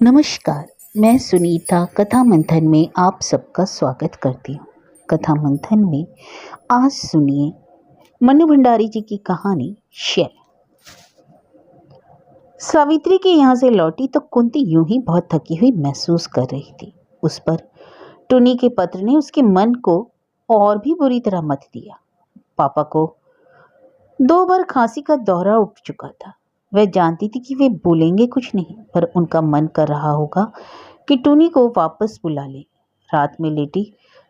नमस्कार। मैं सुनीता कथा मंथन में आप सबका स्वागत करती हूँ। कथा मंथन में आज सुनिए मनु भंडारी जी की कहानी शेर। सावित्री के यहाँ से लौटी तो कुंती यूं ही बहुत थकी हुई महसूस कर रही थी। उस पर टुनी के पत्र ने उसके मन को और भी बुरी तरह मत दिया। पापा को 2 बार खांसी का दौरा उठ चुका था। वह जानती थी कि वे बोलेंगे कुछ नहीं, पर उनका मन कर रहा होगा कि टुनी को वापस बुला ले। रात में लेटी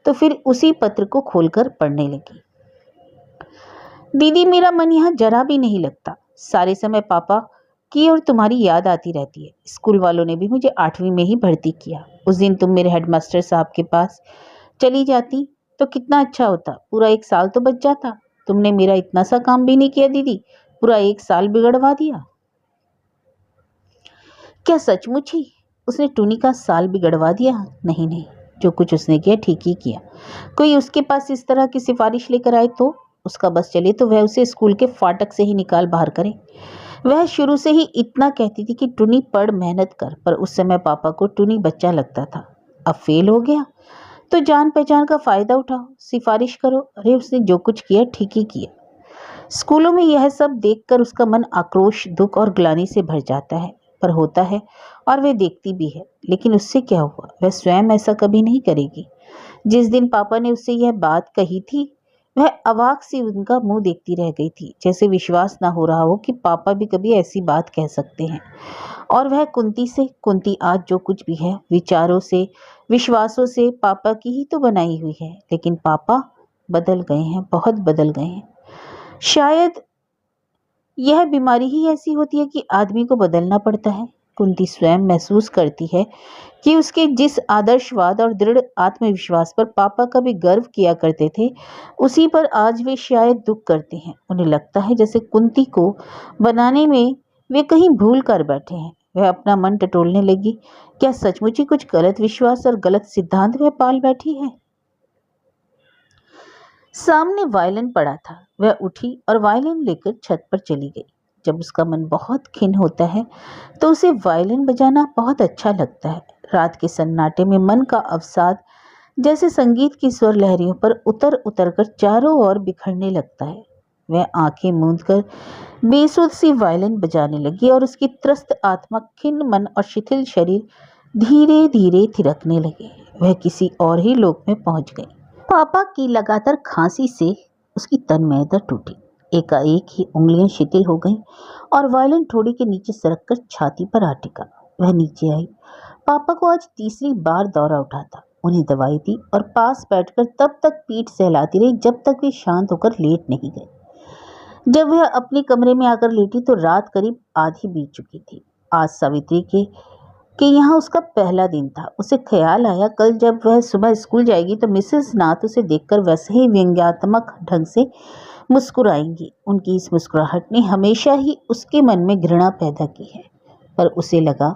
तो फिर उसी पत्र को खोलकर पढ़ने लगी। दीदी, मेरा मन यहाँ जरा भी नहीं लगता। सारे समय पापा की और तुम्हारी याद आती रहती है। स्कूल वालों ने भी मुझे 8वीं में ही भर्ती किया। उस दिन तुम मेरे हेडमास्टर साहब के पास चली जाती तो कितना अच्छा होता। पूरा 1 साल तो बच जाता। तुमने मेरा इतना सा काम भी नहीं किया दीदी, पूरा 1 साल बिगड़वा दिया। क्या सचमुच ही उसने टुनी का साल बिगड़वा दिया? नहीं नहीं, जो कुछ उसने किया ठीक ही किया। कोई उसके पास इस तरह की सिफारिश लेकर आए तो उसका बस चले तो वह उसे स्कूल के फाटक से ही निकाल बाहर करे। वह शुरू से ही इतना कहती थी कि टुनी पढ़, मेहनत कर, पर उस समय पापा को टुनी बच्चा लगता था। अब फेल हो गया तो जान पहचान का फायदा उठाओ, सिफारिश करो। अरे उसने जो कुछ किया ठीक ही किया। स्कूलों में यह सब देखकर उसका मन आक्रोश, दुख और ग्लानि से भर जाता है, पर होता है और वे देखती भी है। लेकिन उससे क्या हुआ? वह स्वयं ऐसा कभी नहीं करेगी। जिस दिन पापा ने उससे यह बात कही थी, वह अवाक सी उनका मुंह देखती रह गई थी, जैसे विश्वास ना हो रहा हो कि पापा भी कभी ऐसी बात कह सकते हैं। और वह कुंती आज जो कुछ भी है, विचारों से, विश्वासों से पापा की ही तो बनाई हुई है। लेकिन पापा बदल गए हैं, बहुत बदल गए हैं। शायद यह बीमारी ही ऐसी होती है कि आदमी को बदलना पड़ता है। कुंती स्वयं महसूस करती है कि उसके जिस आदर्शवाद और दृढ़ आत्मविश्वास पर पापा कभी गर्व किया करते थे, उसी पर आज वे शायद दुख करते हैं। उन्हें लगता है जैसे कुंती को बनाने में वे कहीं भूल कर बैठे हैं। वह अपना मन टटोलने लगी। क्या सचमुच ही कुछ गलत विश्वास और गलत सिद्धांत वह पाल बैठी है? सामने वायलिन पड़ा था। वह उठी और वायलिन लेकर छत पर चली गई। जब उसका मन बहुत खिन्न होता है तो उसे वायलिन बजाना बहुत अच्छा लगता है। रात के सन्नाटे में मन का अवसाद जैसे संगीत की स्वर लहरियों पर उतर उतर कर चारों ओर बिखरने लगता है। वह आंखें मूंद कर बेसुध सी वायलिन बजाने लगी और उसकी त्रस्त आत्मा, खिन्न मन और शिथिल शरीर धीरे धीरे थिरकने लगे। वह किसी और ही लोक में पहुंच गई। पापा की लगातार खांसी से उसकी तन्मयता टूटी। एकाएक ही उंगलियां शिथिल हो गईं और वायलिन ठोड़ी के नीचे सरक कर छाती पर आ टिका। वह नीचे आई। पापा को आज तीसरी बार दौरा उठा था। उन्हें दवाई दी और पास बैठकर तब तक पीठ सहलाती रही जब तक वे शांत होकर लेट नहीं गए। जब वह अपने कमरे में आकर लेटी तो रात करीब आधी बीत चुकी थी। आज सावित्री के यहाँ उसका पहला दिन था। उसे ख्याल आया कल जब वह सुबह स्कूल जाएगी तो मिसेस नाथ उसे देखकर वैसे ही व्यंग्यात्मक ढंग से मुस्कुराएंगी। उनकी इस मुस्कुराहट ने हमेशा ही उसके मन में घृणा पैदा की है, पर उसे लगा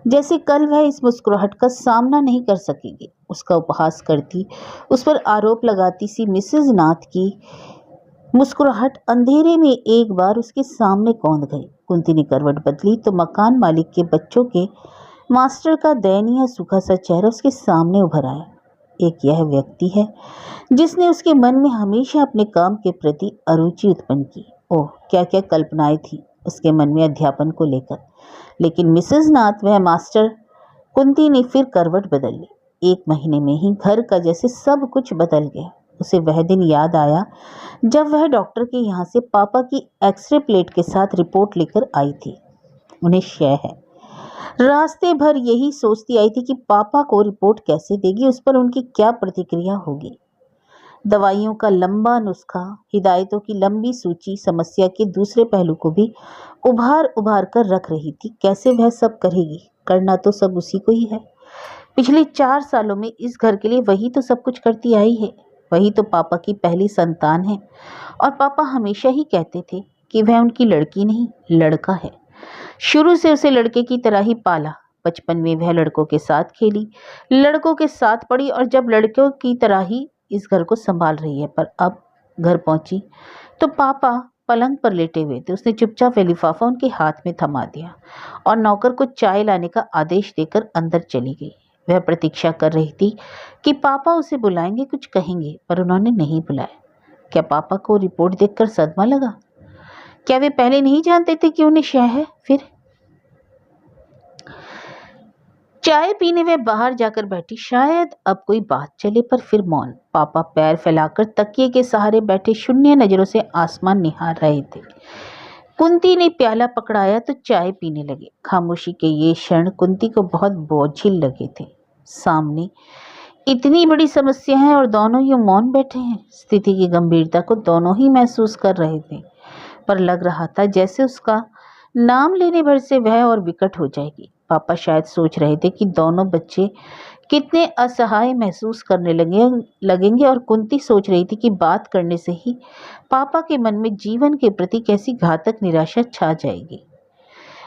जैसे कल वह इस मुस्कुराहट का सामना नहीं कर सकेगी। उसका उपहास करती, उस पर आरोप लगाती सी मिसेस नाथ की मुस्कुराहट अंधेरे में एक बार उसके सामने कौंध गई। कुंती ने करवट बदली तो मकान मालिक के बच्चों के मास्टर का दयनीय सूखा सा चेहरा उसके सामने उभर आया। एक यह व्यक्ति है जिसने उसके मन में हमेशा अपने काम के प्रति अरुचि उत्पन्न की। ओह, क्या क्या कल्पनाएं थी उसके मन में अध्यापन को लेकर। लेकिन मिसेस नाथ, वह मास्टर। कुंती ने फिर करवट बदल ली। 1 महीने में ही घर का जैसे सब कुछ बदल गया। उसे वह दिन याद आया जब वह डॉक्टर के यहाँ से पापा की एक्सरे प्लेट के साथ रिपोर्ट लेकर आई थी। उन्हें शय है। रास्ते भर यही सोचती आई थी कि पापा को रिपोर्ट कैसे देगी, उस पर उनकी क्या प्रतिक्रिया होगी। दवाइयों का लंबा नुस्खा, हिदायतों की लंबी सूची समस्या के दूसरे पहलू को भी उभार उभार कर रख रही थी। कैसे वह सब करेगी? करना तो सब उसी को ही है। पिछले 4 सालों में इस घर के लिए वही तो सब कुछ करती आई है। वही तो पापा की पहली संतान है। और पापा हमेशा ही कहते थे कि वह उनकी लड़की नहीं, लड़का है। शुरू से उसे लड़के की तरह ही पाला। बचपन में वह लड़कों के साथ खेली, लड़कों के साथ पढ़ी और जब लड़कों की तरह ही इस घर को संभाल रही है। पर अब घर पहुंची तो पापा पलंग पर लेटे हुए थे। उसने चुपचाप वह लिफाफा उनके हाथ में थमा दिया और नौकर को चाय लाने का आदेश देकर अंदर चली गई। वह प्रतीक्षा कर रही थी कि पापा उसे बुलाएंगे, कुछ कहेंगे, पर उन्होंने नहीं बुलाया। क्या पापा को रिपोर्ट देखकर सदमा लगा? क्या वे पहले नहीं जानते थे कि उन्हें शय है? फिर चाय पीने वे बाहर जाकर बैठी। शायद अब कोई बात चले, पर फिर मौन। पापा पैर फैलाकर तकिए के सहारे बैठे शून्य नजरों से आसमान निहार रहे थे। कुंती ने प्याला पकड़ाया तो चाय पीने लगे। खामोशी के ये क्षण कुंती को बहुत बोझिल लगे थे। सामने इतनी बड़ी समस्या है और दोनों यूं मौन बैठे हैं। स्थिति की गंभीरता को दोनों ही महसूस कर रहे थे, पर लग रहा था जैसे उसका नाम लेने भर से वह और विकट हो जाएगी। पापा शायद सोच रहे थे कि दोनों बच्चे कितने असहाय महसूस करने लगेंगे और कुंती सोच रही थी कि बात करने से ही पापा के मन में जीवन के प्रति कैसी घातक निराशा छा जाएगी।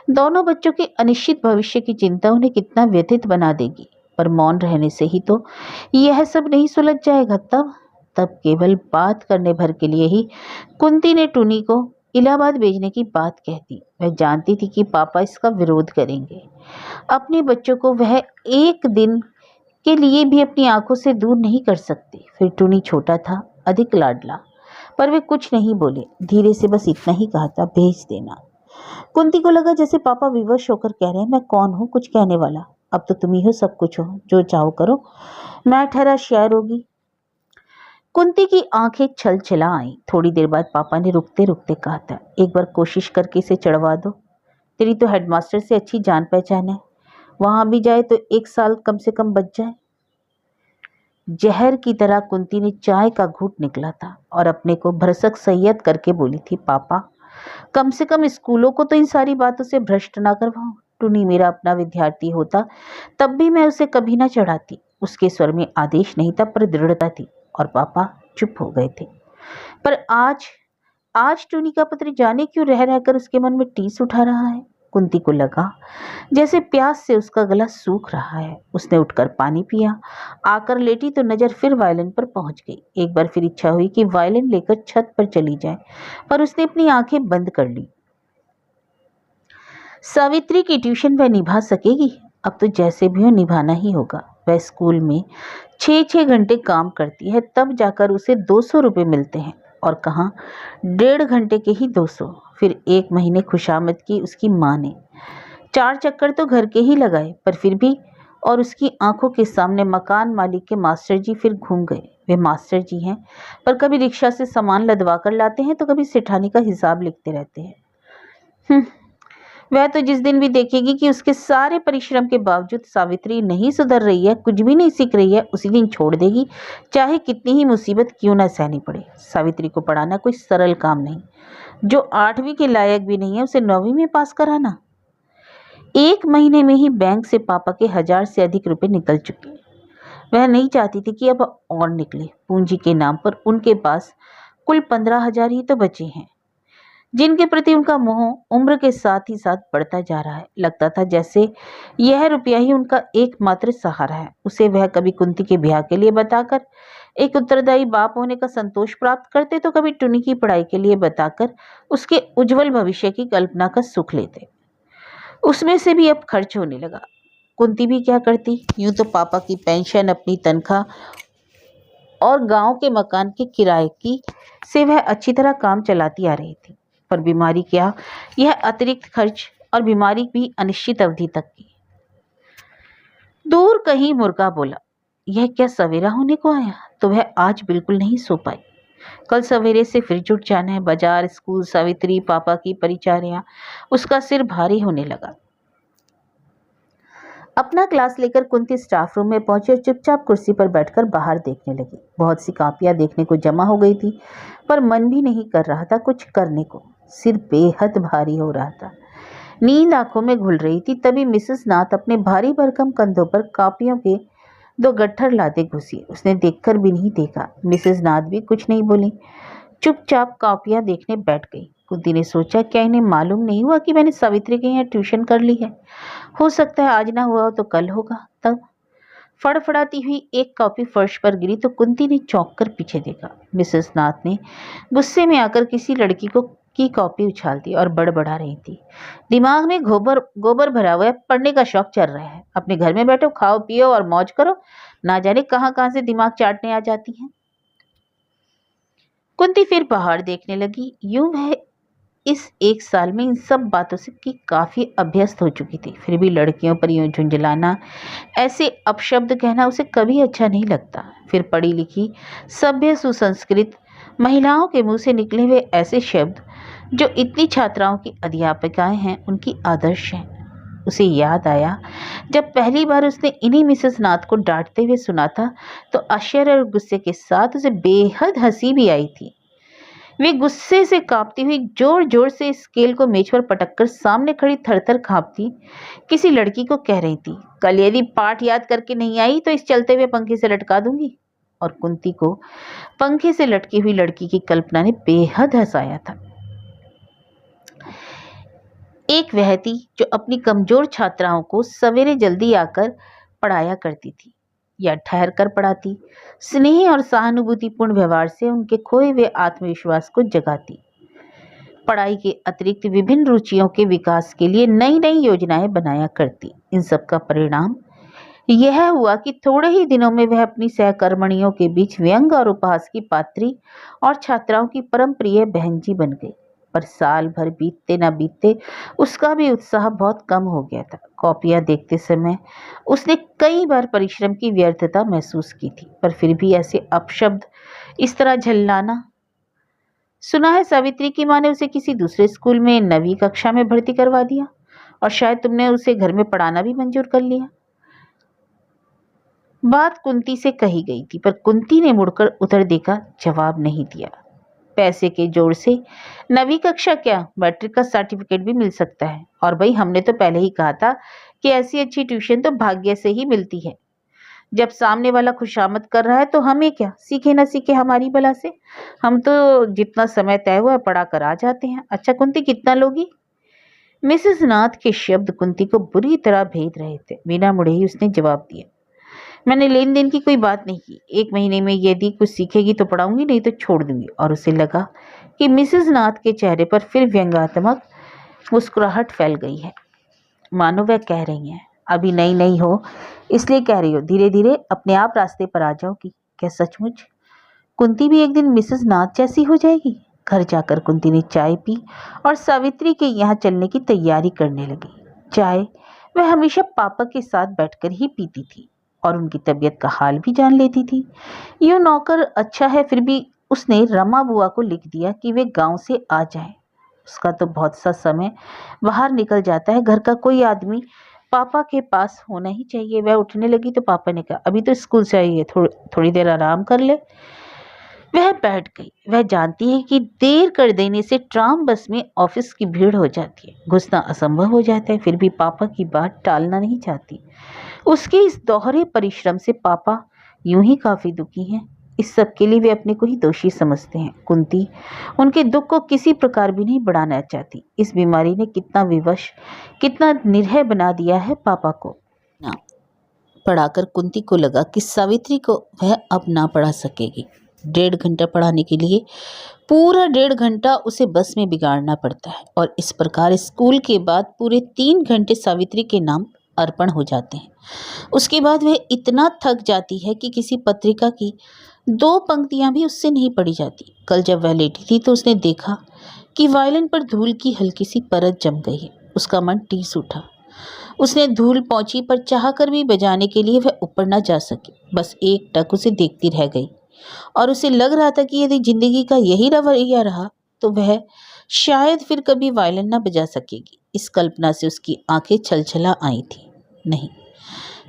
दोनों बच्चों के अनिश्चित भविष्य की चिंता उन्हें कितना व्यथित बना देगी, पर मौन रहने से ही तो यह सब नहीं सुलझ जाएगा। तब केवल बात करने भर के लिए ही कुंती ने टुनी को इलाहाबाद भेजने की बात कह दी। वह जानती थी कि पापा इसका विरोध करेंगे। अपने बच्चों को वह एक दिन के लिए भी अपनी आंखों से दूर नहीं कर सकती। फिर टुनी छोटा था, अधिक लाडला, पर वे कुछ नहीं बोले। धीरे से बस इतना ही कहा था, भेज देना। कुंती को लगा जैसे पापा विवश होकर कह रहे हैं, मैं कौन हूँ कुछ कहने वाला, अब तो तुम ही हो, सब कुछ हो, जो चाहो करो, मैं ठहरा शायर होगी। कुंती की आंखें छलछला आईं। थोड़ी देर बाद पापा ने रुकते रुकते कहा था, एक बार कोशिश करके इसे चढ़वा दो। तेरी तो हेडमास्टर से अच्छी जान पहचान है, वहां भी जाए तो 1 साल कम से कम बच जाए। जहर की तरह कुंती ने चाय का घूंट निकला था और अपने को भरसक सैयद करके बोली थी, पापा कम से कम स्कूलों को तो इन सारी बातों से भ्रष्ट ना करवाओ। टुनी मेरा अपना विद्यार्थी होता तब भी मैं उसे कभी ना चढ़ाती। उसके स्वर में आदेश नहीं था, पर दृढ़ता थी, और पापा चुप हो गए थे। पर आज टुनी का पत्र जाने क्यों रह रहकर उसके मन में टीस उठा रहा है। कुंती को लगा जैसे प्यास से उसका गला सूख रहा है। उसने उठकर पानी पिया। आकर लेटी तो नजर फिर वायलिन पर पहुंच गई। एक बार फिर इच्छा हुई कि वायलिन लेकर छत पर चली जाए, पर उसने अपनी आंखें बंद कर ली। सावित्री की ट्यूशन वह निभा सकेगी? अब तो जैसे भी हो निभाना ही होगा। वह स्कूल में 6-6 घंटे काम करती है, तब जाकर उसे 200 रुपये मिलते हैं, और कहाँ 1.5 घंटे के ही 200। फिर 1 महीने खुशामद की उसकी माँ ने। 4 चक्कर तो घर के ही लगाए, पर फिर भी, और उसकी आंखों के सामने मकान मालिक के मास्टर जी फिर घूम गए। वे मास्टर जी हैं, पर कभी रिक्शा से सामान लदवा कर लाते हैं तो कभी सेठानी का हिसाब लिखते रहते हैं। वह तो जिस दिन भी देखेगी कि उसके सारे परिश्रम के बावजूद सावित्री नहीं सुधर रही है, कुछ भी नहीं सीख रही है, उसी दिन छोड़ देगी, चाहे कितनी ही मुसीबत क्यों न सहनी पड़े। सावित्री को पढ़ाना कोई सरल काम नहीं। जो 8वीं के लायक भी नहीं है, उसे 9वीं में पास कराना। 1 महीने में ही बैंक से पापा के 1000 से अधिक रुपए निकल चुके। वह नहीं चाहती थी कि अब और निकले। पूंजी के नाम पर उनके पास कुल 15,000 ही तो बचे हैं, जिनके प्रति उनका मोह उम्र के साथ ही साथ बढ़ता जा रहा है। लगता था जैसे यह रुपया ही उनका एकमात्र सहारा है। उसे वह कभी कुंती के ब्याह के लिए बताकर एक उत्तरदायी बाप होने का संतोष प्राप्त करते, तो कभी टुनी की पढ़ाई के लिए बताकर उसके उज्जवल भविष्य की कल्पना का सुख लेते। उसमें से भी अब खर्च होने लगा। कुंती भी क्या करती, यूं तो पापा की पेंशन, अपनी तनख्वाह और गांव के मकान के किराए की से वह अच्छी तरह काम चलाती आ रही थी, पर बीमारी क्या, यह अतिरिक्त खर्च, और बीमारी भी अनिश्चित अवधि तक की। दूर कहीं मुर्गा बोला, यह क्या सवेरा होने को आया? तो वह आज बिल्कुल नहीं सो पाई। कल सवेरे से फिर जुट जाना है, बाजार, स्कूल, सावित्री, पापा की परिचारियां। उसका सिर भारी होने लगा। अपना क्लास लेकर कुंती स्टाफ रूम में पहुंची और चुपचाप कुर्सी पर बैठकर बाहर देखने लगी। बहुत सी कापियां देखने को जमा हो गई थी, पर मन भी नहीं कर रहा था कुछ करने को। सिर बेहद भारी हो रहा था, नींद आंखों में घुल रही थी। तभी मिसेस नाथ अपने भारी भरकम कंधों पर कापियों के 2 गट्ठर लादे घुसी। उसने देखकर भी नहीं देखा। मिसेस नाथ भी कुछ नहीं बोली, चुपचाप कापियां देखने बैठ गई। कुंती ने सोचा, क्या इन्हें मालूम नहीं हुआ कि मैंने सावित्री के यहाँ ट्यूशन कर ली है? हो सकता है आज ना हुआ हो तो कल होगा। तब फड़फड़ाती हुई एक कॉपी फर्श पर गिरी तो कुंती ने चौंक कर पीछे देखा। मिसेस नाथ ने गुस्से में आकर किसी लड़की को की कॉपी उछाल दी और बड़बड़ा रही थी। दिमाग में गोबर गोबर भरा हुआ है, पढ़ने का शौक चल रहा है। अपने घर में बैठो, खाओ पियो और मौज करो, ना जाने कहाँ कहाँ से दिमाग चाटने आ जाती हैं। कुंती फिर पहाड़ देखने लगी। यूं वह इस एक साल में इन सब बातों से की काफी अभ्यस्त हो चुकी थी, फिर भी लड़कियों पर यूं झुंझलाना, ऐसे अपशब्द कहना उसे कभी अच्छा नहीं लगता। फिर पढ़ी लिखी, सभ्य, सुसंस्कृत महिलाओं के मुंह से निकले हुए ऐसे शब्द जो इतनी छात्राओं की अध्यापिकाएं हैं, उनकी आदर्श हैं। उसे याद आया जब पहली बार उसने इन्हीं मिसेस नाथ को डांटते हुए सुना था, तो आश्चर्य और गुस्से के साथ उसे बेहद हंसी भी आई थी। वे गुस्से से कांपती हुई जोर जोर से स्केल को मेज पर पटककर सामने खड़ी थरथर कांपती किसी लड़की को कह रही थी, कल यदि पाठ याद करके नहीं आई तो इस चलते हुए पंखे से लटका दूंगी। और कुंती को पंखे से लटकी हुई लड़की की कल्पना ने बेहद हंसाया था। एक वह थी जो अपनी कमजोर छात्राओं को सवेरे जल्दी आकर पढ़ाया करती थी या ठहर कर पढ़ाती, स्नेह और सहानुभूतिपूर्ण व्यवहार से उनके खोए हुए आत्मविश्वास को जगाती, पढ़ाई के अतिरिक्त विभिन्न रुचियों के विकास के लिए नई नई योजनाएं बनाया करती। इन सब का परिणाम यह हुआ कि थोड़े ही दिनों में वह अपनी सहकर्मणियों के बीच व्यंग और उपहास की पात्री और छात्राओं की परम प्रिय बहन जी बन गई। पर साल भर बीतते न बीतते उसका भी उत्साह बहुत कम हो गया था। कॉपियां देखते समय उसने कई बार परिश्रम की व्यर्थता महसूस की थी, पर फिर भी ऐसे अपशब्द, इस तरह झल्लाना। सुना है सावित्री की माँ ने उसे किसी दूसरे स्कूल में 9वीं कक्षा में भर्ती करवा दिया और शायद तुमने उसे घर में पढ़ाना भी मंजूर कर लिया। बात कुंती से कही गई थी, पर कुंती ने मुड़कर उधर देखा, जवाब नहीं दिया। पैसे के जोर से 9वीं कक्षा क्या, मैट्रिक का सर्टिफिकेट भी मिल सकता है। और भाई, हमने तो पहले ही कहा था कि ऐसी अच्छी ट्यूशन तो भाग्य से ही मिलती है। जब सामने वाला खुशामद कर रहा है तो हमें क्या, सीखे ना सीखे हमारी बला से। हम तो जितना समय तय हुआ है पढ़ा कर आ जाते हैं। अच्छा कुंती, कितना लोगी? मिसेस नाथ के शब्द कुंती को बुरी तरह भेद रहे थे। बिना मुड़े ही उसने जवाब दिया, मैंने लेन देन की कोई बात नहीं की। 1 महीने में यदि कुछ सीखेगी तो पढ़ाऊंगी, नहीं तो छोड़ दूंगी। और उसे लगा कि मिसेस नाथ के चेहरे पर फिर व्यंग्यात्मक मुस्कुराहट फैल गई है, मानो वह कह रही हैं, अभी नई नई हो इसलिए कह रही हो, धीरे धीरे अपने आप रास्ते पर आ जाओगी। क्या सचमुच कुंती भी एक दिन मिसेस नाथ जैसी हो जाएगी? घर जाकर कुंती ने चाय पी और सावित्री के यहाँ चलने की तैयारी करने लगी। चाय वह हमेशा पापा के साथ बैठकर ही पीती थी और उनकी तबीयत का हाल भी जान लेती थी। यूं नौकर अच्छा है, फिर भी उसने रमा बुआ को लिख दिया कि वे गांव से आ जाए। उसका तो बहुत सा समय बाहर निकल जाता है। घर का कोई आदमी पापा के पास होना ही चाहिए। वह उठने लगी तो पापा ने कहा, अभी तो स्कूल से आई है, थोड़ी देर आराम कर ले। वह बैठ गई। वह जानती है कि देर कर देने से ट्राम बस में ऑफिस की भीड़ हो जाती है, घुसना असंभव हो जाता है, फिर भी पापा की बात टालना नहीं चाहती। उसके इस दोहरे परिश्रम से पापा यूं ही काफी दुखी हैं। इस सब के लिए वे अपने को ही दोषी समझते हैं। कुंती उनके दुख को किसी प्रकार भी नहीं बढ़ाना चाहती। इस बीमारी ने कितना विवश, कितना निर्भय बना दिया है पापा को। ना पढ़ाकर कुंती को लगा कि सावित्री को वह अब ना पढ़ा सकेगी। 1.5 घंटा पढ़ाने के लिए पूरा 1.5 घंटा उसे बस में बिगाड़ना पड़ता है और इस प्रकार स्कूल के बाद पूरे 3 घंटे सावित्री के नाम अर्पण हो जाते हैं। उसके बाद वह इतना थक जाती है कि किसी पत्रिका की 2 पंक्तियां भी उससे नहीं पढ़ी जाती। कल जब वह लेटी थी तो उसने देखा कि वायलिन पर धूल की हल्की सी परत जम गई है। उसका मन टीस उठा। उसने धूल पहुंची, पर चाह कर भी बजाने के लिए वह ऊपर न जा सकी। बस एक टक उसे देखती रह गई और उसे लग रहा था कि यदि जिंदगी का यही रवैया रहा तो वह शायद फिर कभी वायलिन न बजा सकेगी। इस कल्पना से उसकी आंखें छलछला आई थी। नहीं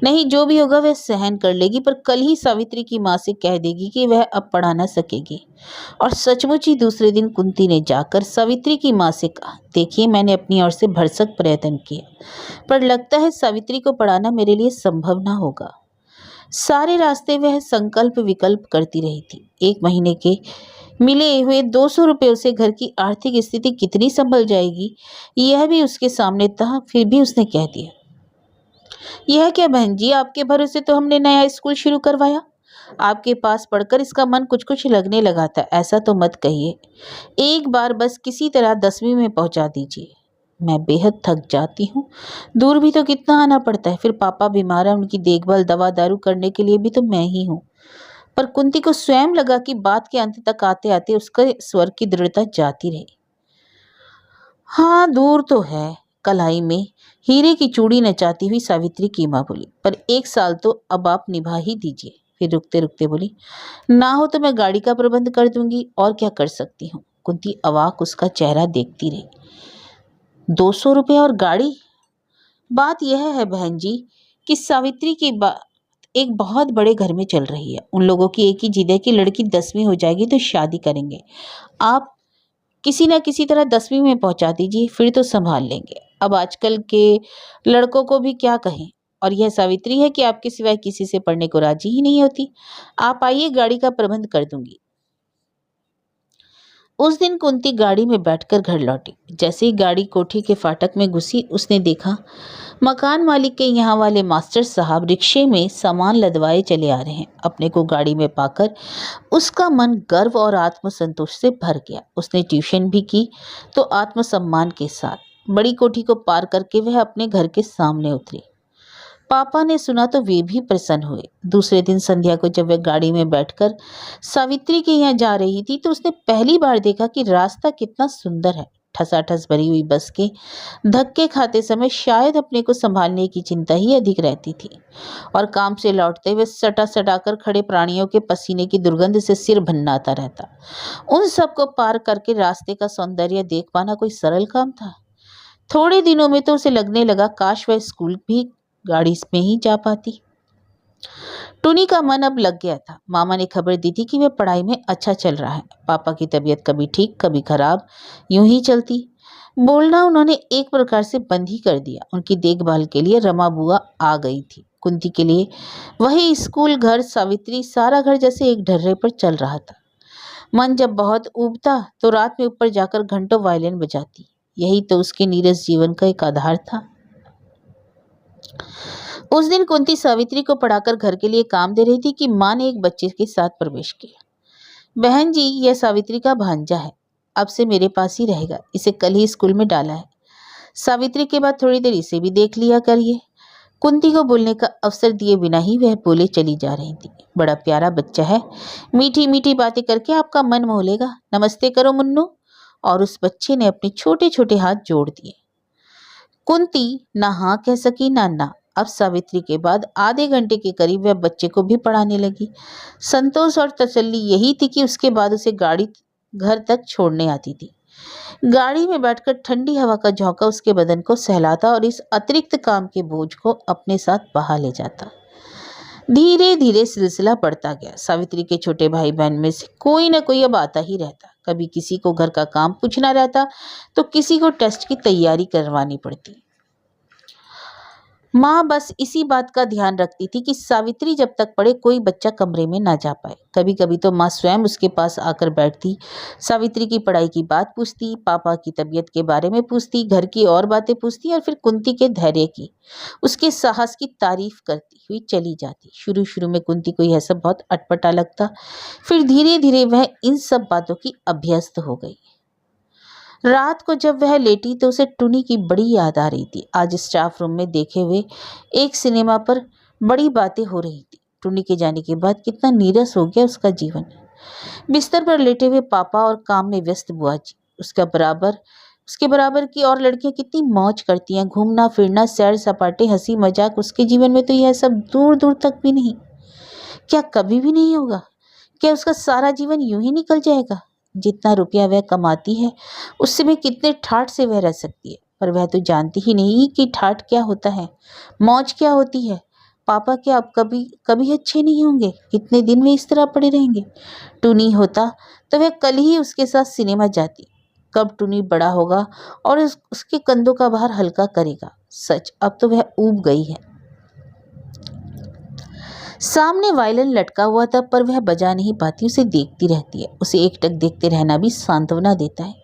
नहीं, जो भी होगा वह सहन कर लेगी, पर कल ही सावित्री की माँ से कह देगी कि वह अब पढ़ा न सकेगी। और सचमुच ही दूसरे दिन कुंती ने जाकर सावित्री की माँ से कहा, देखिए मैंने अपनी ओर से भरसक प्रयत्न किया, पर लगता है सावित्री को पढ़ाना मेरे लिए संभव न होगा। सारे रास्ते वह संकल्प विकल्प करती रही थी। 1 महीने के मिले हुए 200 रुपयों से घर की आर्थिक स्थिति कितनी संभल जाएगी, यह भी उसके सामने था। फिर भी उसने कह दिया, यह क्या बहन जी, आपके भरोसे तो हमने नया स्कूल शुरू करवाया, आपके पास पढ़कर इसका मन कुछ कुछ लगने लगा था, ऐसा तो मत कहिए। एक बार बस किसी तरह 10वीं में पहुंचा दीजिए। मैं बेहद थक जाती हूँ। दूर भी तो कितना आना पड़ता है, फिर पापा बीमार है, उनकी देखभाल दवा दारू करने के लिए भी तो मैं ही हूँ। पर कुंती को स्वयं लगा कि बात के अंत तक आते आते उसके स्वर की दृढ़ता जाती रही। हाँ, दूर तो है। कलाई में हीरे की चूड़ी नचाती हुई सावित्री की माँ बोली, पर 1 साल तो अब आप निभा ही दीजिए। फिर रुकते रुकते बोली, ना हो तो मैं गाड़ी का प्रबंध कर दूंगी, और क्या कर सकती हूँ। कुंती अवाक उसका चेहरा देखती रही। 200 रुपये और गाड़ी? बात यह है बहन जी कि सावित्री की बात एक बहुत बड़े घर में चल रही है। उन लोगों की एक ही जिद है कि लड़की 10वीं हो जाएगी तो शादी करेंगे। आप किसी न किसी तरह 10वीं में पहुंचा दीजिए, फिर तो संभाल लेंगे। अब आजकल के लड़कों को भी क्या कहें। और यह सावित्री है कि आपके सिवाय किसी से पढ़ने को राजी ही नहीं होती। आप आइए, गाड़ी का प्रबंध कर दूंगी। उस दिन कुंती गाड़ी में बैठकर घर लौटी। जैसे ही गाड़ी कोठी के फाटक में घुसी, उसने देखा मकान मालिक के यहाँ वाले मास्टर साहब रिक्शे में सामान लदवाए चले आ रहे हैं। अपने को गाड़ी में पाकर उसका मन गर्व और आत्मसंतोष से भर गया। उसने ट्यूशन भी की तो आत्मसम्मान के साथ। बड़ी कोठी को पार करके वह अपने घर के सामने उतरी। पापा ने सुना तो वे भी प्रसन्न हुए। दूसरे दिन संध्या को जब वह गाड़ी में बैठकर सावित्री के यहाँ जा रही थी तो उसने पहली बार देखा कि रास्ता कितना सुंदर है। ठसाठस भरी हुई बस के धक्के खाते समय शायद अपने को संभालने की चिंता ही अधिक रहती थी, और काम से लौटते हुए सटा सटाकर खड़े प्राणियों के पसीने की दुर्गंध से सिर भन्नाता रहता। उन सबको पार करके रास्ते का सौंदर्य देख पाना कोई सरल काम था। थोड़े दिनों में तो उसे लगने लगा काश वह स्कूल भी गाड़ी में ही जा पाती। टुनी का मन अब लग गया था। मामा ने खबर दी थी कि वह पढ़ाई में अच्छा चल रहा है। पापा की तबीयत कभी ठीक कभी खराब यूं ही चलती। बोलना उन्होंने एक प्रकार से बंद ही कर दिया। उनकी देखभाल के लिए रमा बुआ आ गई थी। कुंती के लिए वही स्कूल, घर, सावित्री, सारा घर जैसे एक ढर्रे पर चल रहा था। मन जब बहुत ऊबता तो रात में ऊपर जाकर घंटों वायलिन बजाती। यही तो उसके नीरस जीवन का एक आधार था। उस दिन कुंती सावित्री को पढ़ाकर घर के लिए काम दे रही थी कि माँ ने एक बच्चे के साथ प्रवेश किया। बहन जी, यह सावित्री का भांजा है, अब से मेरे पास ही रहेगा। इसे कल ही स्कूल में डाला है। सावित्री के बाद थोड़ी देर इसे भी देख लिया करिए। कुंती को बोलने का अवसर दिए बिना ही वह बोले चली जा रही थी। बड़ा प्यारा बच्चा है, मीठी मीठी बातें करके आपका मन मोह लेगा। नमस्ते करो मुन्नू। और उस बच्चे ने अपने छोटे छोटे हाथ जोड़ दिए। कुंती ना हाँ कह सकी ना ना। अब सावित्री के बाद आधे घंटे के करीब वह बच्चे को भी पढ़ाने लगी। संतोष और तसल्ली यही थी कि उसके बाद उसे गाड़ी घर तक छोड़ने आती थी। गाड़ी में बैठकर ठंडी हवा का झोंका उसके बदन को सहलाता और इस अतिरिक्त काम के बोझ को अपने साथ बहा ले जाता। धीरे धीरे सिलसिला बढ़ता गया। सावित्री के छोटे भाई बहन में से कोई ना कोई अब आता ही रहता। कभी किसी को घर का काम पूछना रहता तो किसी को टेस्ट की तैयारी करवानी पड़ती। माँ बस इसी बात का ध्यान रखती थी कि सावित्री जब तक पढ़े कोई बच्चा कमरे में ना जा पाए। कभी कभी तो माँ स्वयं उसके पास आकर बैठती, सावित्री की पढ़ाई की बात पूछती, पापा की तबीयत के बारे में पूछती, घर की और बातें पूछती और फिर कुंती के धैर्य की, उसके साहस की तारीफ करती हुई चली जाती। शुरू शुरू में कुंती को यह सब बहुत अटपटा लगता, फिर धीरे धीरे वह इन सब बातों की अभ्यस्त हो गई। रात को जब वह लेटी तो उसे टुनी की बड़ी याद आ रही थी। आज स्टाफ रूम में देखे हुए एक सिनेमा पर बड़ी बातें हो रही थी। टुनी के जाने के बाद कितना नीरस हो गया उसका जीवन। बिस्तर पर लेटे हुए पापा और काम में व्यस्त बुआ जी, उसके बराबर की और लड़कियां कितनी मौज करती हैं। घूमना फिरना, सैर सपाटे, हंसी मजाक। उसके जीवन में तो यह सब दूर दूर तक भी नहीं। क्या कभी भी नहीं होगा? क्या उसका सारा जीवन यूं ही निकल जाएगा? जितना रुपया वह कमाती है उससे भी कितने ठाठ से वह रह सकती है, पर वह तो जानती ही नहीं कि ठाठ क्या होता है, मौज क्या होती है। पापा क्या अब कभी कभी अच्छे नहीं होंगे? कितने दिन वे इस तरह पड़े रहेंगे? टुनी होता तो वह कल ही उसके साथ सिनेमा जाती। कब टुनी बड़ा होगा और उसके कंधों का भार हल्का करेगा। सच, अब तो वह ऊब गई है। सामने वायलिन लटका हुआ था पर वह बजा नहीं पाती, उसे देखती रहती है। उसे एकटक देखते रहना भी सांत्वना देता है।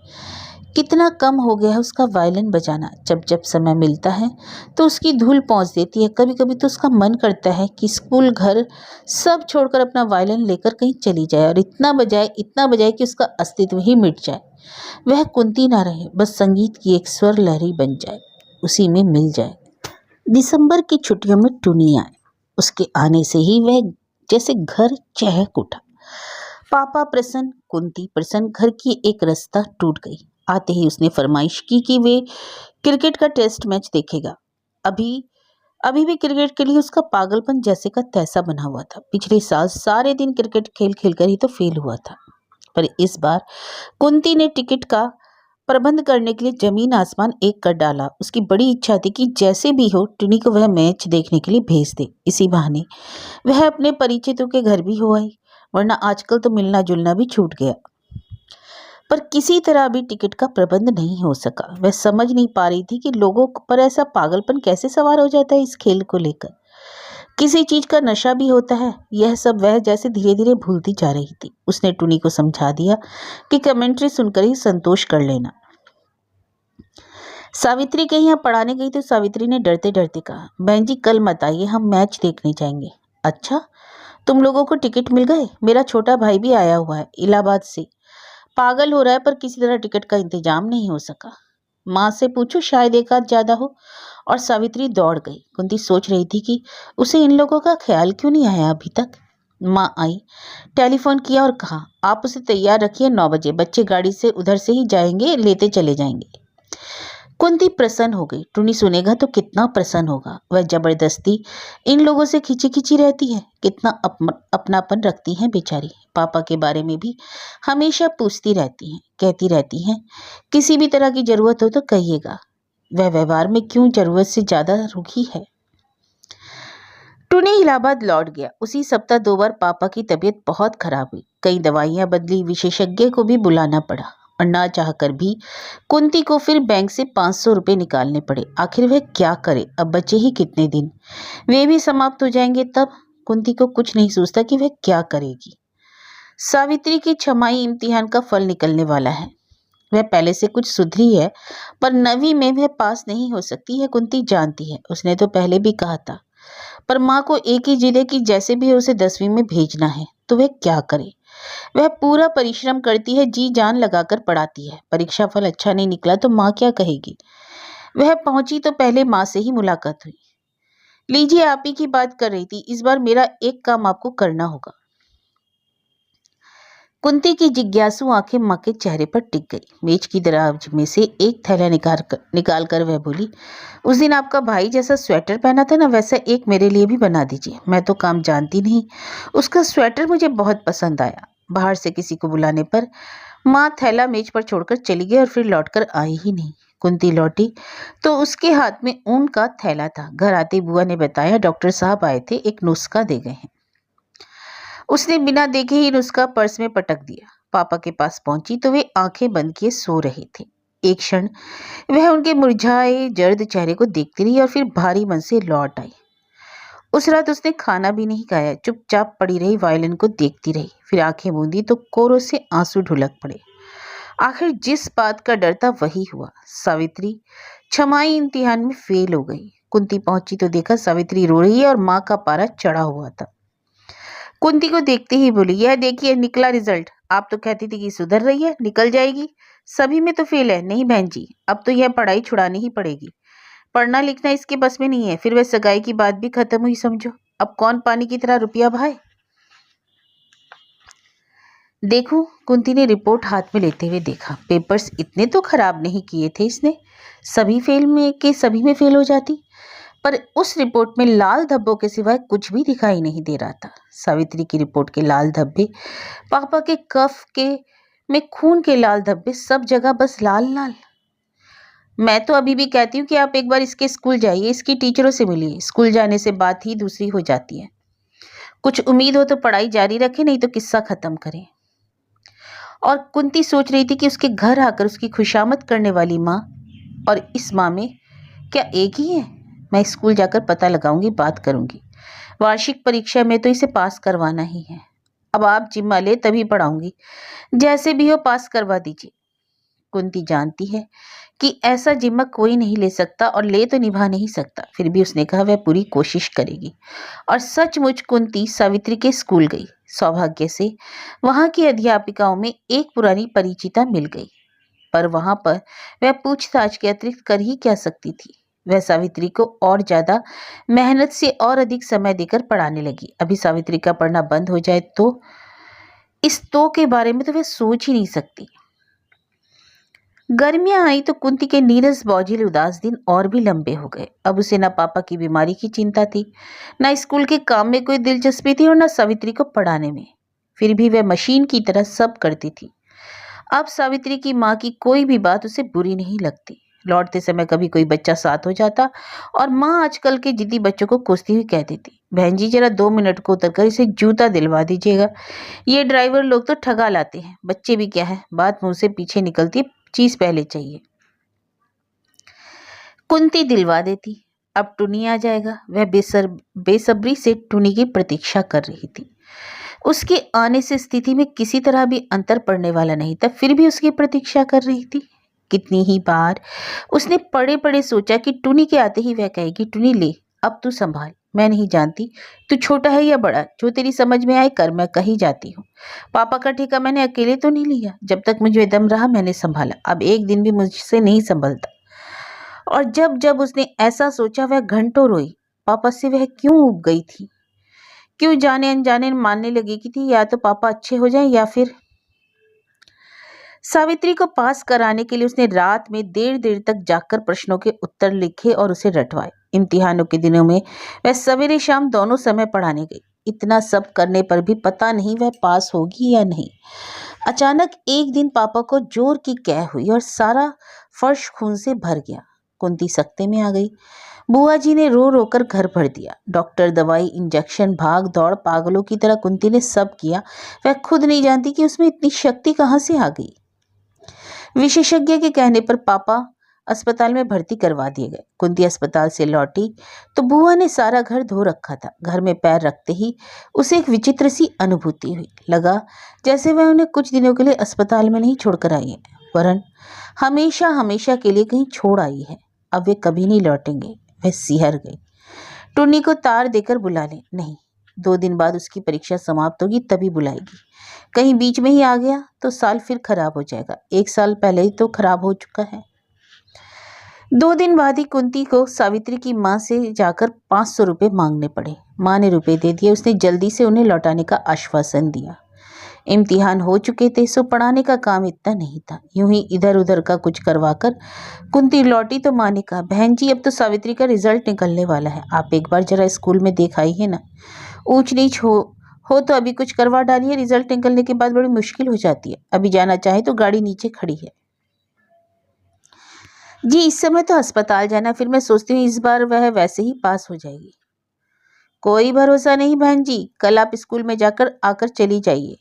कितना कम हो गया है उसका वायलिन बजाना। जब जब समय मिलता है तो उसकी धूल पहुंच देती है। कभी कभी तो उसका मन करता है कि स्कूल घर सब छोड़कर अपना वायलिन लेकर कहीं चली जाए और इतना बजाए कि उसका अस्तित्व ही मिट जाए। वह कुंती ना रहे, बस संगीत की एक स्वर लहरी बन जाए, उसी में मिल जाए। दिसंबर की छुट्टियों में टुनी आए। उसके आने से ही वह जैसे घर चहक उठा। पापा प्रसन्न, कुंती प्रसन्न, घर की एक रास्ता टूट गई। आते ही उसने फरमाइश की कि वे क्रिकेट का टेस्ट मैच देखेगा। अभी अभी भी क्रिकेट के लिए उसका पागलपन जैसे का तैसा बना हुआ था। पिछले साल सारे दिन क्रिकेट खेल खेलकर ही तो फेल हुआ था, पर इस बार कुंती ने टिकट का प्रबंध करने के लिए जमीन आसमान एक कर डाला। उसकी बड़ी इच्छा थी कि जैसे भी हो टुनी को वह मैच देखने के लिए भेज दे। इसी बहाने वह अपने परिचितों के घर भी हो आई, वरना आजकल तो मिलना जुलना भी छूट गया। पर किसी तरह भी टिकट का प्रबंध नहीं हो सका। वह समझ नहीं पा रही थी कि लोगों पर ऐसा पागलपन कैसे सवार हो जाता है इस खेल को लेकर। किसी चीज का नशा भी होता है, यह सब वह जैसे धीरे धीरे भूलती जा रही थी। उसने टुनी को समझा दिया कि कमेंट्री सुनकर ही संतोष कर लेना। सावित्री के यहाँ पढ़ाने गई तो सावित्री ने डरते डरते कहा, बहन जी कल मत आइए, हम मैच देखने जाएंगे। अच्छा, तुम लोगों को टिकट मिल गए? मेरा छोटा भाई भी आया हुआ है इलाहाबाद से, पागल हो रहा है, पर किसी तरह टिकट का इंतजाम नहीं हो सका। माँ से पूछो, शायद एक आध ज्यादा हो। और सावित्री दौड़ गई। कुंती सोच रही थी कि उसे इन लोगों का ख्याल क्यों नहीं आया अभी तक। माँ आई, टेलीफोन किया और कहा, आप उसे तैयार रखिए, 9 बजे बच्चे गाड़ी से उधर से ही जाएंगे, लेते चले जाएंगे। कुंती प्रसन्न हो गई। टुनी सुनेगा तो कितना प्रसन्न होगा। वह जबरदस्ती इन लोगों से खिंची खिंची रहती है, कितना अपनापन रखती हैं बेचारी। पापा के बारे में भी हमेशा पूछती रहती हैं, कहती रहती हैं किसी भी तरह की जरूरत हो तो कहिएगा। वह व्यवहार में क्यों जरूरत से ज्यादा रुखी है। टुनी इलाहाबाद लौट गया। उसी सप्ताह 2 बार पापा की तबीयत बहुत खराब हुई। कई दवाइयां बदली, विशेषज्ञ को भी बुलाना पड़ा और ना चाहकर भी कुंती को फिर बैंक से 500 रुपये निकालने पड़े। आखिर वह क्या करे, अब बचे ही कितने दिन, वे भी समाप्त हो जाएंगे। तब कुंती को कुछ नहीं सोचता कि वह क्या करेगी। सावित्री की छमाही इम्तिहान का फल निकलने वाला है। वह पहले से कुछ सुधरी है, पर 9वीं में वह पास नहीं हो सकती है, कुंती जानती है। उसने तो पहले भी कहा था, पर माँ को एक ही जिद है कि जैसे भी उसे 10वीं में भेजना है। तो वह क्या करे। वह पूरा परिश्रम करती है, जी जान लगाकर पढ़ाती है। परीक्षा फल अच्छा नहीं निकला तो माँ क्या कहेगी। वह पहुंची तो पहले माँ से ही मुलाकात हुई। लीजिए, आप ही की बात कर रही थी, इस बार मेरा एक काम आपको करना होगा। कुंती की जिज्ञासु आंखें माँ के चेहरे पर टिक गई। मेज की दराज में से एक थैला निकाल कर वह बोली, उस दिन आपका भाई जैसा स्वेटर पहना था ना, वैसा एक मेरे लिए भी बना दीजिए। मैं तो काम जानती नहीं, उसका स्वेटर मुझे बहुत पसंद आया। बाहर से किसी को बुलाने पर माँ थैला मेज पर छोड़कर चली गई और फिर लौटकर आई ही नहीं। कुंती लौटी तो उसके हाथ में ऊन का थैला था। घर आते बुआ ने बताया, डॉक्टर साहब आए थे, एक नुस्खा दे गए हैं। उसने बिना देखे ही नुस्खा पर्स में पटक दिया। पापा के पास पहुंची तो वे आंखें बंद किए सो रहे थे। एक क्षण वह उनके मुरझाए जर्द चेहरे को देखती रही और फिर भारी मन से लौट आई। उस रात उसने खाना भी नहीं खाया, चुपचाप पड़ी रही, वायलिन को देखती रही। फिर आंखें मूंदी तो कोरों से आंसू ढुलक पड़े। आखिर जिस बात का डर था वही हुआ। सावित्री छमाही इम्तिहान में फेल हो गई। कुंती पहुंची तो देखा सावित्री रो रही है और माँ का पारा चढ़ा हुआ था। कुंती को देखते ही बोली, यह देखिए निकला रिजल्ट। आप तो कहती थी कि सुधर रही है, निकल जाएगी, सभी में तो फेल है। नहीं बहन जी, अब तो यह पढ़ाई छुड़ानी ही पड़ेगी। पढ़ना लिखना इसके बस में नहीं है। फिर वह सगाई की बात भी खत्म हुई समझो। अब कौन पानी की तरह रुपया भाए। देखो, कुंती ने रिपोर्ट हाथ में लेते हुए देखा। पेपर्स इतने तो खराब नहीं किए थे इसने, सभी में फेल हो जाती। पर उस रिपोर्ट में लाल धब्बों के सिवाय कुछ भी दिखाई नहीं दे रहा था। सावित्री की रिपोर्ट के लाल धब्बे, पापा के कफ के में खून के लाल धब्बे, सब जगह बस लाल लाल। मैं तो अभी भी कहती हूँ कि आप एक बार इसके स्कूल जाइए, इसकी टीचरों से मिलिए। स्कूल जाने से बात ही दूसरी हो जाती है। कुछ उम्मीद हो तो पढ़ाई जारी रखें, नहीं तो किस्सा खत्म करें। और कुंती सोच रही थी कि उसके घर आकर उसकी खुशामद करने वाली माँ और इस माँ में क्या एक ही है। मैं स्कूल जाकर पता लगाऊंगी, बात करूंगी। वार्षिक परीक्षा में तो इसे पास करवाना ही है। अब आप जिम्मा ले, तभी पढ़ाऊंगी। जैसे भी हो पास करवा दीजिए। कुंती जानती है कि ऐसा जिम्मा कोई नहीं ले सकता और ले तो निभा नहीं सकता, फिर भी उसने कहा वह पूरी कोशिश करेगी। और सचमुच कुंती सावित्री के स्कूल गई। सौभाग्य से वहां की अध्यापिकाओं में एक पुरानी परिचिता मिल गई, पर वहां पर वह पूछताछ के अतिरिक्त कर ही क्या सकती थी। वह सावित्री को और ज्यादा मेहनत से और अधिक समय देकर पढ़ाने लगी। अभी सावित्री का पढ़ना बंद हो जाए तो इस तो के बारे में तो वह सोच ही नहीं सकती। गर्मियां आई तो कुंती के नीरस बोझिल उदास दिन और भी लंबे हो गए। अब उसे न पापा की बीमारी की चिंता थी, न स्कूल के काम में कोई दिलचस्पी थी और न सावित्री को पढ़ाने में। फिर भी वह मशीन की तरह सब करती थी। अब सावित्री की माँ की कोई भी बात उसे बुरी नहीं लगती। लौटते समय कभी कोई बच्चा साथ हो जाता और माँ आजकल के जिद्दी बच्चों को कोसती हुई कहती थी, बहन जी जरा 2 मिनट को उतरकर इसे जूता दिलवा दीजिएगा, ये ड्राइवर लोग तो ठगा लाते हैं, बच्चे भी क्या है, बात मुंह से पीछे निकलती है, चीज पहले चाहिए। कुंती दिलवा देती। अब टुनी आ जाएगा। वह बेसब्री से टुनी की प्रतीक्षा कर रही थी। उसके आने से स्थिति में किसी तरह भी अंतर पड़ने वाला नहीं था, फिर भी उसकी प्रतीक्षा कर रही थी। कितनी ही बार उसने पड़े पड़े सोचा कि टुनी के आते ही वह कहेगी, टुनी ले अब तू संभाल, मैं नहीं जानती तू छोटा है या बड़ा, जो तेरी समझ में आए कर, मैं कहीं जाती हूँ। पापा का ठेका मैंने अकेले तो नहीं लिया, जब तक मुझे दम रहा मैंने संभाला, अब एक दिन भी मुझसे नहीं संभलता। और जब जब उसने ऐसा सोचा वह घंटों रोई। पापा से वह क्यों उब गई थी, क्यों जाने अनजाने मानने लगी कि थी या तो पापा अच्छे हो जाएं या फिर। सावित्री को पास कराने के लिए उसने रात में देर देर तक जागकर प्रश्नों के उत्तर लिखे और उसे रटवाए। इम्तिहानों के दिनों में वह सवेरे शाम दोनों समय पढ़ाने गई। इतना सब करने पर भी पता नहीं वह पास होगी या नहीं। अचानक एक दिन पापा को जोर की कै हुई और सारा फर्श खून से भर गया। कुंती सख्ते में आ गई। बुआ जी ने रो रो कर घर भर दिया। डॉक्टर, दवाई, इंजेक्शन, भाग दौड़, पागलों की तरह कुंती ने सब किया। वह खुद नहीं जानती कि उसमें इतनी शक्ति कहाँ से आ गई। विशेषज्ञ के कहने पर पापा अस्पताल में भर्ती करवा दिए गए। कुंती अस्पताल से लौटी तो बुआ ने सारा घर धो रखा था। घर में पैर रखते ही उसे एक विचित्र सी अनुभूति हुई। लगा जैसे वह उन्हें कुछ दिनों के लिए अस्पताल में नहीं छोड़कर आई है, वरन हमेशा हमेशा के लिए कहीं छोड़ आई है। अब वे कभी नहीं लौटेंगे। वह सिहर गई। टुन्नी को तार देकर बुला ले। नहीं, 2 दिन बाद उसकी परीक्षा समाप्त होगी तभी बुलाएगी। कहीं बीच में ही आ गया तो साल फिर खराब हो जाएगा। 1 साल पहले ही तो खराब हो चुका है। 2 दिन बाद ही कुंती को सावित्री की माँ से जाकर 500 रुपये मांगने पड़े। माँ ने रुपए दे दिए। उसने जल्दी से उन्हें लौटाने का आश्वासन दिया। इम्तिहान हो चुके थे, सो पढ़ाने का काम इतना नहीं था। यूं ही इधर उधर का कुछ करवाकर कुंती लौटी तो माँ ने कहा, बहन जी अब तो सावित्री का रिजल्ट निकलने वाला है, आप एक बार जरा स्कूल में देख आइए ना। ऊंच नीच हो तो अभी कुछ करवा डालिए, रिजल्ट निकलने के बाद बड़ी मुश्किल हो जाती है। अभी जाना चाहे तो गाड़ी नीचे खड़ी है। जी इस समय तो अस्पताल जाना, फिर मैं सोचती हूँ इस बार वह वैसे ही पास हो जाएगी। कोई भरोसा नहीं बहन जी, कल आप स्कूल में जाकर आकर चली जाइए।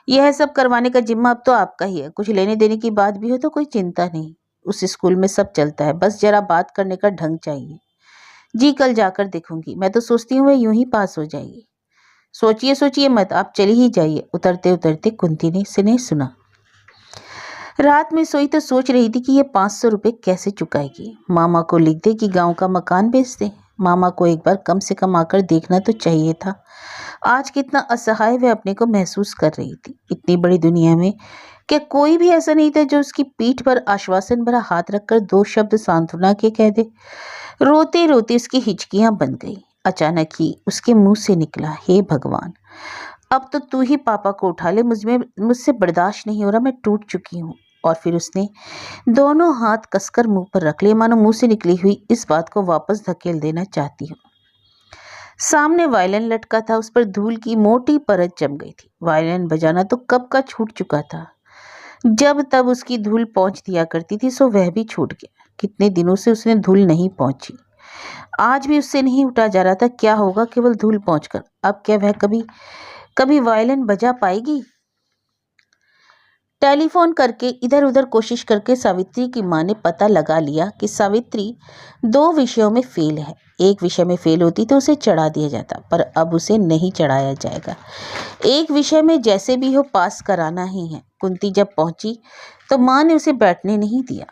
यह सब करवाने का जिम्मा अब तो आपका ही है। कुछ लेने देने की बात भी हो तो कोई चिंता नहीं, उस स्कूल में सब चलता है, बस जरा बात करने का ढंग चाहिए। जी कल जाकर देखूंगी। मैं तो सोचती हूँ वह यूं ही पास हो जाएगी। सोचिए सोचिए मत, आप चली ही जाइए। उतरते उतरते कुंती ने सुना। रात में सोई तो सोच रही थी कि ये 500 रुपये कैसे चुकाएगी। मामा को लिख दे कि गांव का मकान बेच दे। मामा को एक बार कम से कम आकर देखना तो चाहिए था। आज कितना असहाय वह अपने को महसूस कर रही थी। इतनी बड़ी दुनिया में क्या कोई भी ऐसा नहीं था जो उसकी पीठ पर आश्वासन भरा हाथ रखकर 2 शब्द सांत्वना के कह दे। रोते रोते उसकी हिचकियां बन गई। अचानक ही उसके मुंह से निकला, हे भगवान, अब तो तू ही पापा को उठा ले, मुझसे बर्दाश्त नहीं हो रहा, मैं टूट चुकी हूँ। और फिर उसने दोनों हाथ कसकर मुंह पर रख लिए, मानो मुंह से निकली हुई इस बात को वापस धकेल देना चाहती हूँ। सामने वायलिन लटका था, उस पर धूल की मोटी परत जम गई थी। वायलिन बजाना तो कब का छूट चुका था। जब तब उसकी धूल पहुंच दिया करती थी, सो वह भी छूट गया। कितने दिनों से उसने धूल नहीं पहुंची, आज भी उससे नहीं उठा जा रहा था। क्या होगा केवल धूल पहुंचकर? अब क्या वह कभी वायलिन बजा पाएगी? टेलीफोन करके इधर उधर कोशिश करके सावित्री की माँ ने पता लगा लिया कि सावित्री 2 विषयों में फेल है। एक विषय में फेल होती तो उसे चढ़ा दिया जाता, पर अब उसे नहीं चढ़ाया जाएगा। एक विषय में जैसे भी हो पास कराना ही है। कुंती जब पहुंची तो माँ ने उसे बैठने नहीं दिया।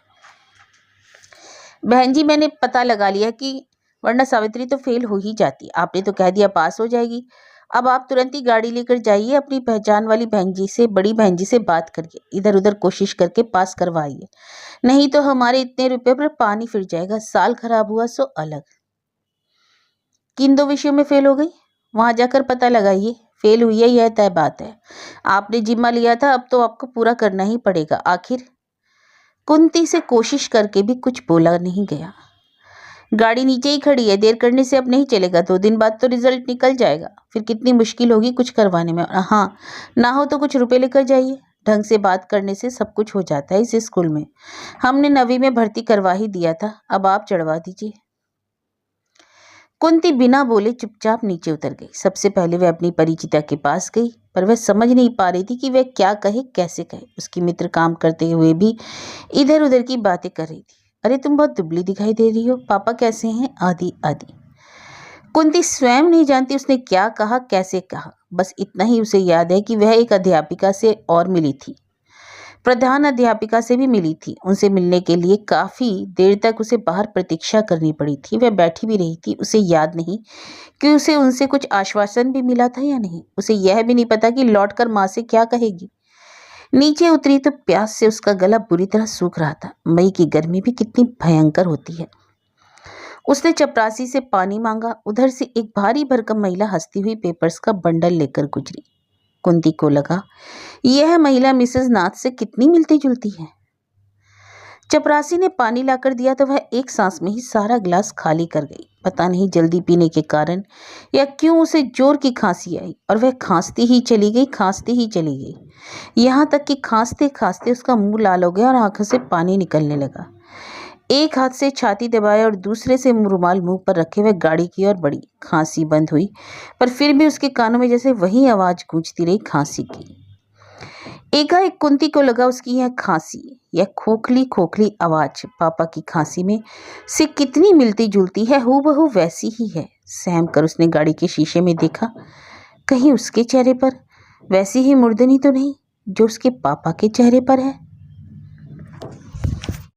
बहन जी, मैंने पता लगा लिया कि वरना सावित्री तो फेल हो ही जाती। आपने तो कह दिया पास हो जाएगी। अब आप तुरंत ही गाड़ी लेकर जाइए, अपनी पहचान वाली बहन जी से, बड़ी बहन जी से बात करिए, इधर उधर कोशिश करके पास करवाइए, नहीं तो हमारे इतने रुपए पर पानी फिर जाएगा। साल खराब हुआ सो अलग। किन 2 विषयों में फेल हो गई? वहां जाकर पता लगाइए। फेल हुई है यह तय बात है। आपने जिम्मा लिया था, अब तो आपको पूरा करना ही पड़ेगा। आखिर कुंती से कोशिश करके भी कुछ बोला नहीं गया। गाड़ी नीचे ही खड़ी है, देर करने से अब नहीं चलेगा। 2 दिन बाद तो रिजल्ट निकल जाएगा, फिर कितनी मुश्किल होगी कुछ करवाने में। हाँ, ना हो तो कुछ रुपए लेकर जाइए। ढंग से बात करने से सब कुछ हो जाता है इस स्कूल में। हमने 9वीं में भर्ती करवा ही दिया था, अब आप चढ़वा दीजिए। कुंती बिना बोले चुपचाप नीचे उतर गई। सबसे पहले वह अपनी परिचिता के पास गई, पर वह समझ नहीं पा रही थी कि वह क्या कहे, कैसे कहे। उसकी मित्र काम करते हुए भी इधर उधर की बातें कर रही थी। अरे तुम बहुत दुबली दिखाई दे रही हो, पापा कैसे हैं, आदि आदि। कुंती स्वयं नहीं जानती उसने क्या कहा, कैसे कहा। बस इतना ही उसे याद है कि वह एक अध्यापिका से और मिली थी, प्रधान अध्यापिका से भी मिली थी। उनसे मिलने के लिए काफी देर तक उसे बाहर प्रतीक्षा करनी पड़ी थी। वह बैठी भी रही थी। उसे याद नहीं कि उसे उनसे कुछ आश्वासन भी मिला था या नहीं। उसे यह भी नहीं पता कि लौटकर माँ से क्या कहेगी। नीचे उतरी तो प्यास से उसका गला बुरी तरह सूख रहा था। मई की गर्मी भी कितनी भयंकर होती है। उसने चपरासी से पानी मांगा। उधर से एक भारी भरकम महिला हंसती हुई पेपर्स का बंडल लेकर गुजरी। कुंती को लगा यह महिला मिसेस नाथ से कितनी मिलती जुलती है। चपरासी ने पानी लाकर दिया तो वह एक सांस में ही सारा गिलास खाली कर गई। पता नहीं जल्दी पीने के कारण या क्यों उसे जोर की खांसी आई और वह खांसती ही चली गई, खांसती ही चली गई, यहाँ तक कि खांसते खांसते उसका मुंह लाल हो गया और आंखों से पानी निकलने लगा। एक हाथ से छाती दबाए और दूसरे से रुमाल मुंह पर रखे हुए गाड़ी की ओर बढ़ी। खांसी बंद हुई, पर फिर भी उसके कानों में जैसे वही आवाज गूंजती रही, खांसी की। एकाएक कुंती को लगा उसकी यह खांसी, यह खोखली खोखली आवाज पापा की खांसी में से कितनी मिलती जुलती है, हूबहू वैसी ही है। सहम कर उसने गाड़ी के शीशे में देखा, कहीं उसके चेहरे पर वैसी ही मुर्दनी तो नहीं जो उसके पापा के चेहरे पर है।